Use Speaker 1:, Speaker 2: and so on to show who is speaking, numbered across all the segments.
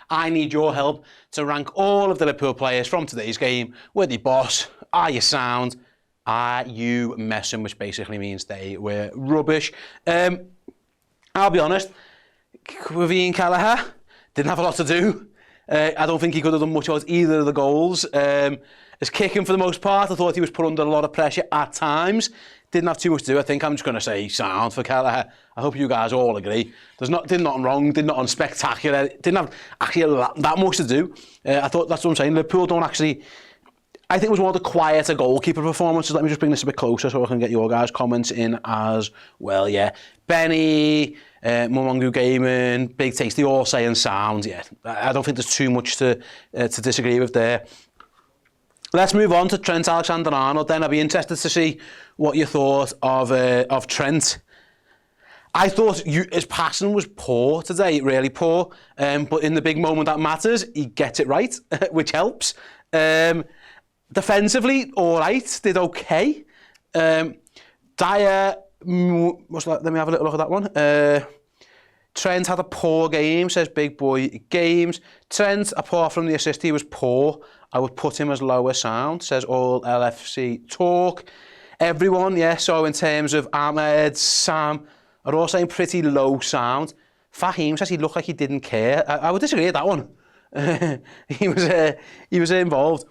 Speaker 1: I need your help to rank all of the Liverpool players from today's game. Were they boss? Are you sound? Are you messing? Which basically means they were rubbish. I'll be honest, with Ian Kelleher, didn't have a lot to do. I don't think he could have done much about either of the goals. His kicking, for the most part, I thought he was put under a lot of pressure at times. Didn't have too much to do. I think I'm just going to say sound for Kelleher. I hope you guys all agree. Did nothing wrong, did nothing spectacular. Didn't have actually that much to do. I thought, that's what I'm saying, Liverpool don't actually... I think it was one of the quieter goalkeeper performances. Let me just bring this a bit closer so I can get your guys' comments in as well. Yeah, Benny, Mohammed Salah, Big Tasty, all saying sound. Yeah, I don't think there's too much to disagree with there. Let's move on to Trent Alexander-Arnold then. I'd be interested to see what you thought of Trent. I thought his passing was poor today, really poor. But in the big moment that matters, he gets it right, which helps. Defensively, all right, did okay. Dyer, let me have a little look at that one. Trent had a poor game, says Big Boy Games. Trent, apart from the assist, he was poor. I would put him as lower sound, says All LFC Talk. Everyone, yeah, so in terms of Ahmed, Sam, are all saying pretty low sound. Fahim says he looked like he didn't care. I would disagree with that one. He was involved.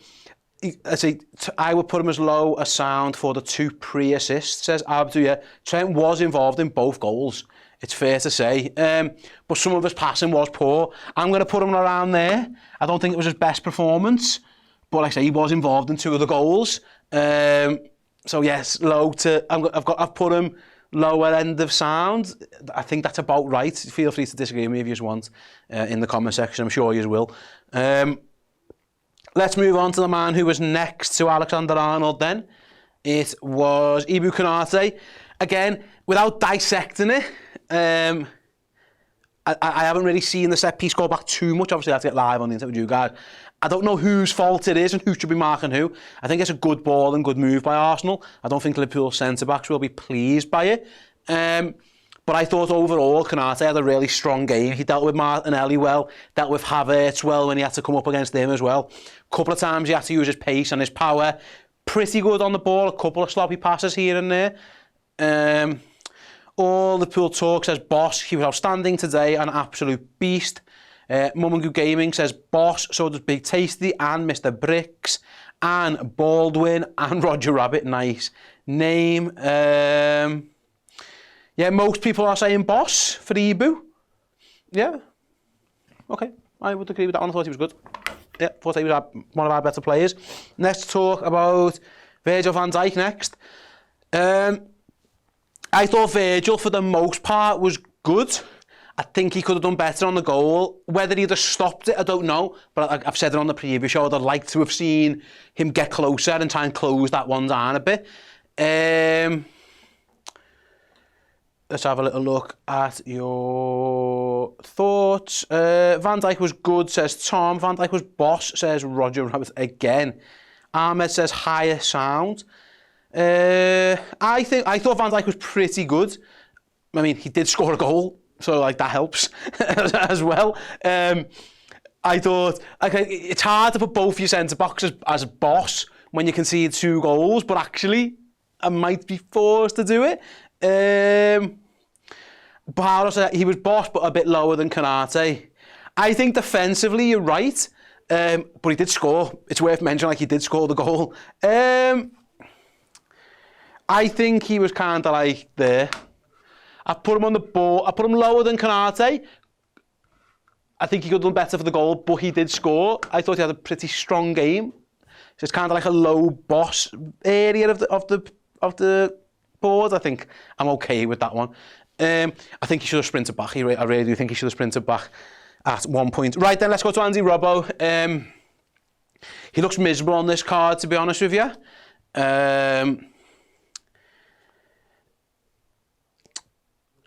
Speaker 1: I would put him as low a sound for the 2 pre-assists, says Abdu. Yeah, Trent was involved in both goals, it's fair to say. But some of his passing was poor. I'm going to put him around there. I don't think it was his best performance, but like I say, he was involved in 2 of the goals. So yes, low to... I've put him lower end of sound. I think that's about right. Feel free to disagree with me if you want in the comment section. I'm sure you will. Let's move on to the man who was next to Alexander-Arnold then. It was Ibu Konate. Again, without dissecting it, I haven't really seen the set-piece go back too much. Obviously, I have to get live on the internet with you guys. I don't know whose fault it is and who should be marking who. I think it's a good ball and good move by Arsenal. I don't think Liverpool centre-backs will be pleased by it. But I thought overall, Konate had a really strong game. He dealt with Martinelli well, dealt with Havertz well when he had to come up against him as well. A couple of times he had to use his pace and his power. Pretty good on the ball, a couple of sloppy passes here and there. All Liverpool Talk says boss, he was outstanding today, an absolute beast. Mummingu Gaming says boss, so does Big Tasty and Mr. Bricks and Baldwin and Roger Rabbit, nice name. Yeah, most people are saying boss for Ibu. Yeah. Okay, I would agree with that one. I thought he was good. Yeah, thought he was one of our better players. Let's talk about Virgil van Dijk next. I thought Virgil, for the most part, was good. I think he could have done better on the goal. Whether he'd have stopped it, I don't know. But I've said it on the previous show, I'd like to have seen him get closer and try and close that one down a bit. Let's have a little look at your thoughts. Van Dijk was good, says Tom. Van Dijk was boss, says Roger Rabbit again. Ahmed says higher sound. I thought Van Dijk was pretty good. I mean, he did score a goal, so like that helps as well. I thought, okay, it's hard to put both your centre-backs as boss when you concede 2 goals, but actually, I might be forced to do it. Baharo said he was boss, but a bit lower than Konate. I think defensively, you're right, but he did score. It's worth mentioning, like he did score the goal. I think he was kind of like there. I put him on the ball. I put him lower than Konate. I think he could have done better for the goal, but he did score. I thought he had a pretty strong game. So it's kind of like a low boss area of the board. I think I'm okay with that one. I think he should have sprinted back. I really do think he should have sprinted back at one point. Right then, let's go to Andy Robbo. He looks miserable on this card, to be honest with you.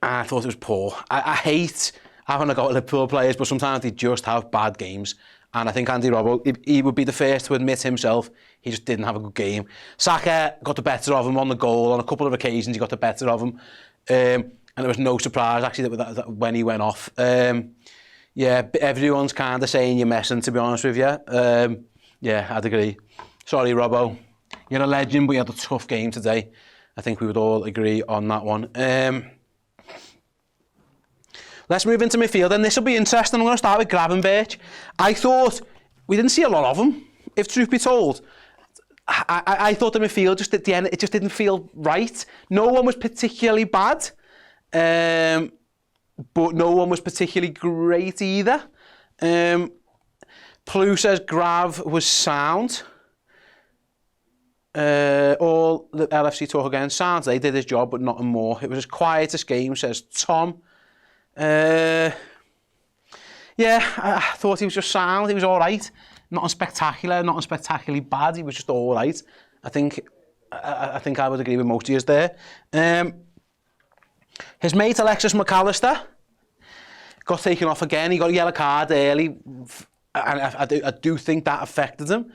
Speaker 1: I thought it was poor. I hate having a go at Liverpool players, but sometimes they just have bad games. And I think Andy Robbo, he would be the first to admit himself, he just didn't have a good game. Saka got the better of him on the goal. On a couple of occasions, he got the better of him. And there was no surprise, actually, that when he went off. Yeah, everyone's kind of saying you're messing, to be honest with you. Yeah, I'd agree. Sorry, Robbo. You're a legend, but you had a tough game today. I think we would all agree on that one. Let's move into midfield, and this will be interesting. I'm going to start with Gravenberch. I thought we didn't see a lot of him, if truth be told. I thought the midfield just at the end, it just didn't feel right. No one was particularly bad, but no one was particularly great either. Plu says Grav was sound. All the LFC talk again. Sounds they did his job, but nothing more. It was his quietest game, says Tom. Yeah, I thought he was just sound. He was all right. Nothing spectacular, nothing spectacularly bad. He was just all right. I think I would agree with most of you there. His mate Alexis McAllister got taken off again. He got a yellow card early, and I do think that affected him.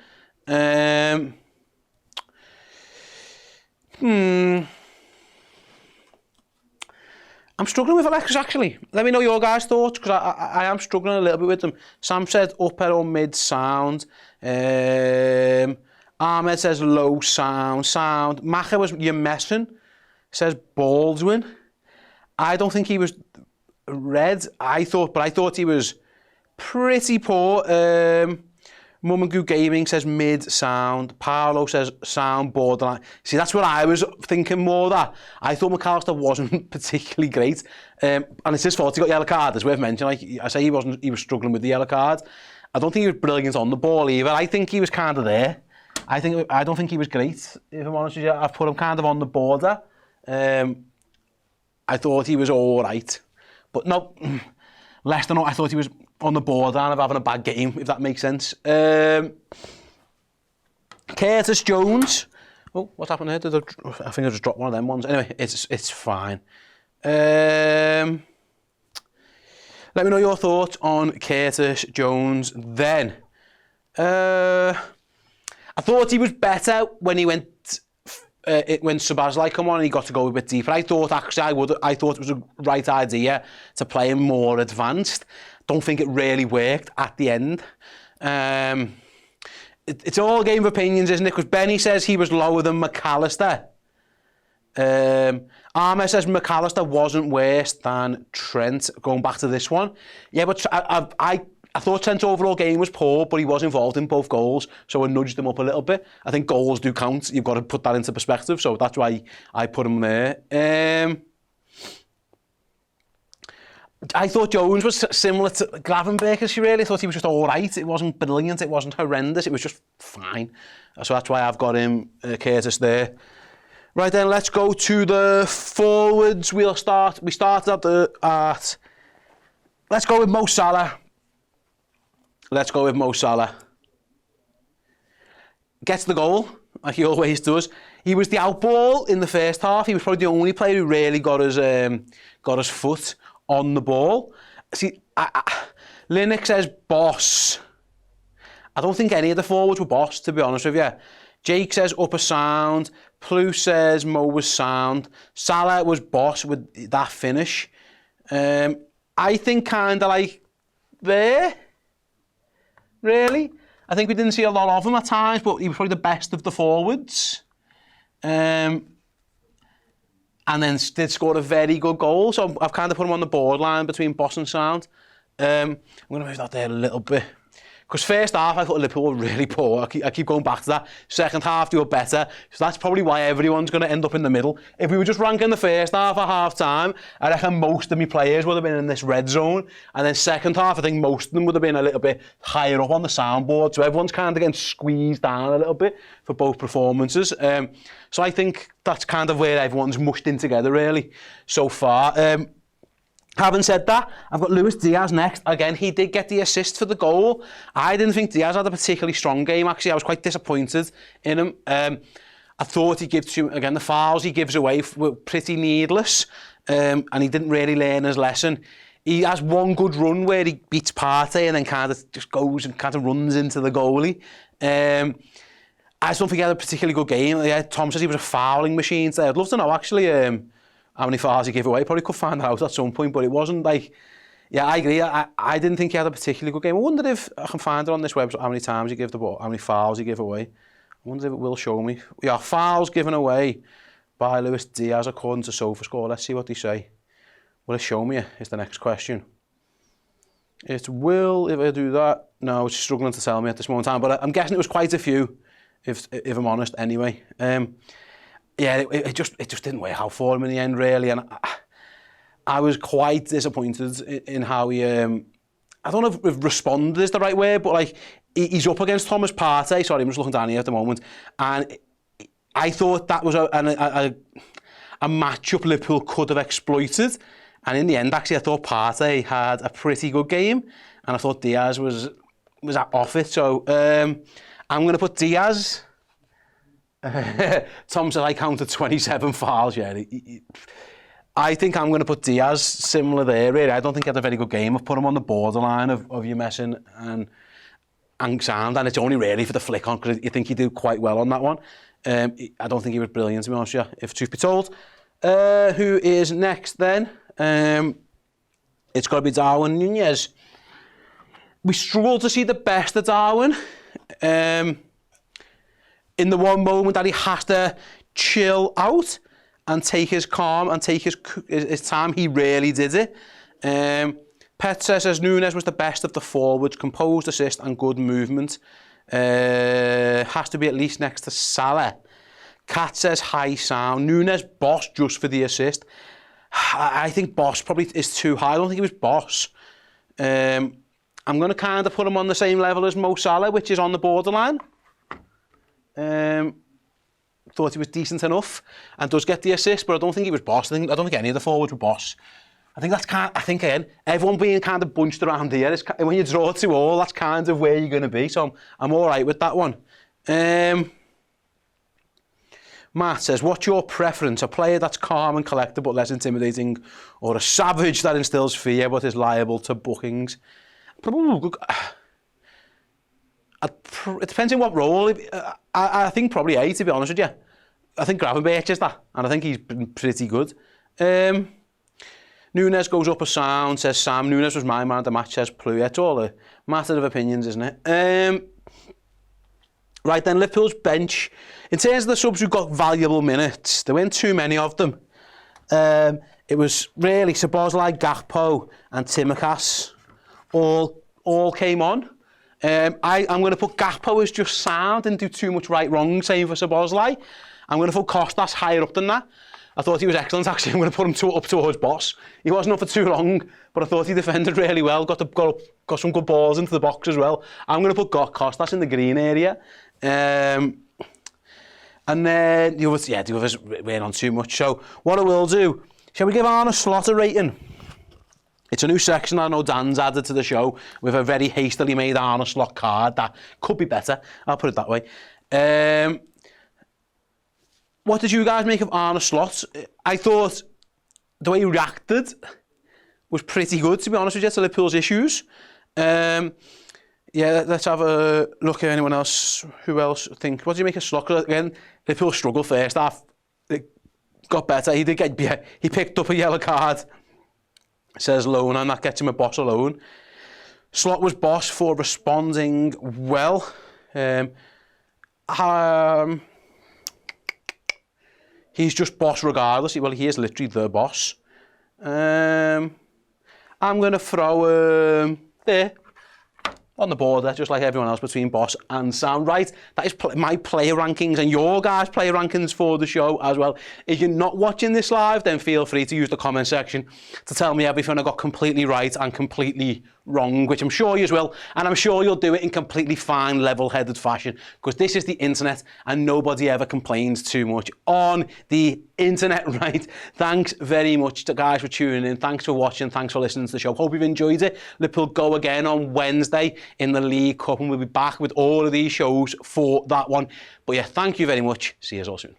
Speaker 1: I'm struggling with Alexis, actually. Let me know your guys' thoughts, because I am struggling a little bit with them. Sam said upper or mid sound. Ahmed says low sound. Macher was you're messing. Says Baldwin. I don't think he was red. I thought he was pretty poor. Mumagoo Gaming says mid sound. Paolo says sound borderline. See, that's what I was thinking more that. I thought McAllister wasn't particularly great. And it's his fault he got yellow card, as we've mentioned. Like I say, he was struggling with the yellow card. I don't think he was brilliant on the ball either. I think he was kind of there. I don't think he was great, if I'm honest with you. I've put him kind of on the border. I thought he was all right. But no, less than all, I thought he was on the borderline of having a bad game, if that makes sense. Curtis Jones. Oh, what happened here? I think I just dropped one of them ones. Anyway, it's fine. Let me know your thoughts on Curtis Jones then. I thought he was better when he went when Szoboszlai come on and he got to go a bit deeper. I thought it was a right idea to play him more advanced. Don't think it really worked at the end. It's all a game of opinions, isn't it? Because Benny says he was lower than McAllister. Arme says McAllister wasn't worse than Trent. Going back to this one. Yeah, but I thought Trent's overall game was poor, but he was involved in both goals, so I nudged him up a little bit. I think goals do count. You've got to put that into perspective, so that's why I put him there. I thought Jones was similar to Gravenberch, as you really thought he was just all right. It wasn't brilliant, it wasn't horrendous, it was just fine. So that's why I've got him, Curtis, there. Right then, let's go to the forwards. We started at let's go with Mo Salah. Gets the goal, like he always does. He was the outball in the first half. He was probably the only player who really got his foot on the ball. See, Linux says boss. I don't think any of the forwards were boss, to be honest with you. Jake says upper sound. Plu says Mo was sound. Salah was boss with that finish. I think kind of like there. Really? I think we didn't see a lot of him at times, but he was probably the best of the forwards. And then did score a very good goal, so I've kind of put him on the borderline between boss and sound. I'm going to move that there a little bit. Because first half, I thought Liverpool were really poor. I keep going back to that. Second half, they were better. So that's probably why everyone's going to end up in the middle. If we were just ranking the first half at half-time, I reckon most of my players would have been in this red zone. And then second half, I think most of them would have been a little bit higher up on the soundboard. So everyone's kind of getting squeezed down a little bit for both performances. So I think that's kind of where everyone's mushed in together, really, so far. Having said that, I've got Luis Diaz next. Again, he did get the assist for the goal. I didn't think Diaz had a particularly strong game, actually. I was quite disappointed in him. I thought he gives too, again, the fouls he gives away were pretty needless, and he didn't really learn his lesson. He has one good run where he beats Partey and then kind of just goes and kind of runs into the goalie. I just don't think he had a particularly good game. Yeah, Tom says he was a fouling machine today. I'd love to know, actually, how many fouls he gave away. Probably could find that out at some point, but it wasn't like Yeah, I agree. I didn't think he had a particularly good game. I wonder if I can find it on this website how many times he gave the ball, how many fouls he gave away. I wonder if it will show me. Yeah, fouls given away by Luis Diaz according to SofaScore. Let's see what they say. Will it show me? Is the next question. It will, if I do that. No, it's struggling to tell me at this moment in time, but I'm guessing it was quite a few, if I'm honest, anyway. Yeah, it just didn't work out for him in the end, really, and I was quite disappointed in how he, I don't know if responded is the right word, but like, he's up against Thomas Partey, sorry, I'm just looking down here at the moment, and I thought that was a matchup Liverpool could have exploited, and in the end, actually, I thought Partey had a pretty good game, and I thought Diaz was off it, so I'm going to put Diaz. Tom said I counted 27 fouls, yeah. I think I'm going to put Diaz similar there, really. I don't think he had a very good game. I've put him on the borderline of you messing and sound, and it's only really for the flick on, because you think he did quite well on that one. I don't think he was brilliant, to be honest with you, if truth be told. Who is next then? It's got to be Darwin Nunez. We struggled to see the best of Darwin. In the one moment that he has to chill out and take his calm and take his time, he really did it. Pet says Nunez was the best of the forwards, composed assist and good movement. Has to be at least next to Salah. Kat says high sound. Nunez boss just for the assist. I think boss probably is too high. I don't think he was boss. I'm going to kind of put him on the same level as Mo Salah, which is on the borderline. Thought he was decent enough and does get the assist, but I don't think he was boss. I don't think any of the forwards were boss. I think again, everyone being kind of bunched around here, when you draw 2-2, that's kind of where you're going to be. So I'm all right with that one. Matt says, what's your preference? A player that's calm and collected but less intimidating, or a savage that instills fear but is liable to bookings? It depends on what role. I think probably A, to be honest with you. I think Gravenberch is that, and I think he's been pretty good. Nunez goes up a sound, says Sam. Nunez was my man of the match, says Plu. It's all a matter of opinions, isn't it? Right then, Liverpool's bench. In terms of the subs who got valuable minutes, there weren't too many of them. It was really Szoboszlai, Gakpo and Tsimikas all came on. I'm going to put Gakpo as just sound, didn't do too much right-wrong, same for Szoboszlai. I'm going to put Kostas higher up than that. I thought he was excellent, actually. I'm going to put him up towards Boss. He wasn't up for too long, but I thought he defended really well, got some good balls into the box as well. I'm going to put Kostas in the green area. And then the others weren't on too much. So what I will do, shall we give Arne Slot a rating? It's a new section I know Dan's added to the show with a very hastily made Arne Slot card that could be better. I'll put it that way. What did you guys make of Arne Slot? I thought the way he reacted was pretty good, to be honest with you, to Liverpool's issues. Yeah, let's have a look at anyone else. Who else think? What do you make of Slot? Again, Liverpool struggled first half. It got better. He picked up a yellow card. Says loan, and that gets him a boss alone. Slot was boss for responding well. He's just boss regardless. Well, he is literally the boss. I'm going to throw there on the border, just like everyone else, between boss and sound. Right, that is my player rankings and your guys' player rankings for the show as well. If you're not watching this live, then feel free to use the comment section to tell me everything I got completely right and completely wrong, which I'm sure you will, and I'm sure you'll do it in completely fine, level-headed fashion, because this is the internet and nobody ever complains too much on the internet, right? Thanks very much to guys for tuning in. Thanks for watching. Thanks for listening to the show. Hope you've enjoyed it. Liverpool go again on Wednesday in the League Cup, and we'll be back with all of these shows for that one. But yeah, thank you very much. See you all soon.